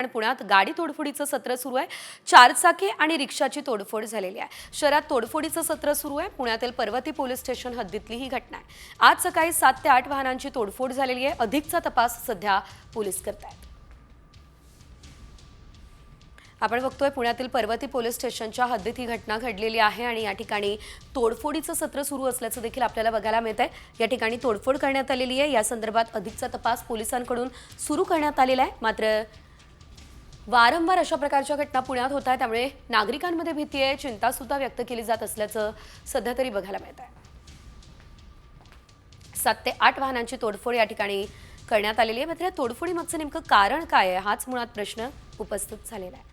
पुण्यात गाडी तोडफोडीचं सत्र सुरू आहे। चारचाकी आणि रिक्षाची तोडफोड झालेली आहे। शहरात तोडफोडीचं सत्र सुरू आहे। पुण्यातील पर्वती पोलीस स्टेशन हद्दीतली ही घटना आहे। आज सकाळी 7 ते 8 वाहनांची तोडफोड झालेली आहे। अधिकचा तपास सध्या पोलीस करतायत। आपण बघतोय पुण्यातील पर्वती पोलीस स्टेशनच्या हद्दीत ही घटना घडलेली आहे आणि या ठिकाणी तोडफोडीचं सत्र सुरू असल्याचं देखील आपल्याला बघायला मिळतंय। या ठिकाणी तोडफोड करण्यात आलेली आहे। या संदर्भात अधिकचा तपास पोलिसांकडून सुरू करण्यात आलेला आहे। मात्र वारंवार अशा प्रकारच्या घटना पुण्यात होत आहेत, त्यामुळे नागरिकांमध्ये भीती आहे, चिंता सुद्धा व्यक्त केली जात असल्याचं सध्या तरी बघायला मिळत आहे। 7 ते 8 वाहनांची तोडफोड या ठिकाणी करण्यात आलेली आहे। मात्र तोडफोडीमागचं नेमकं कारण काय आहे हाच मुळात प्रश्न उपस्थित झालेला आहे।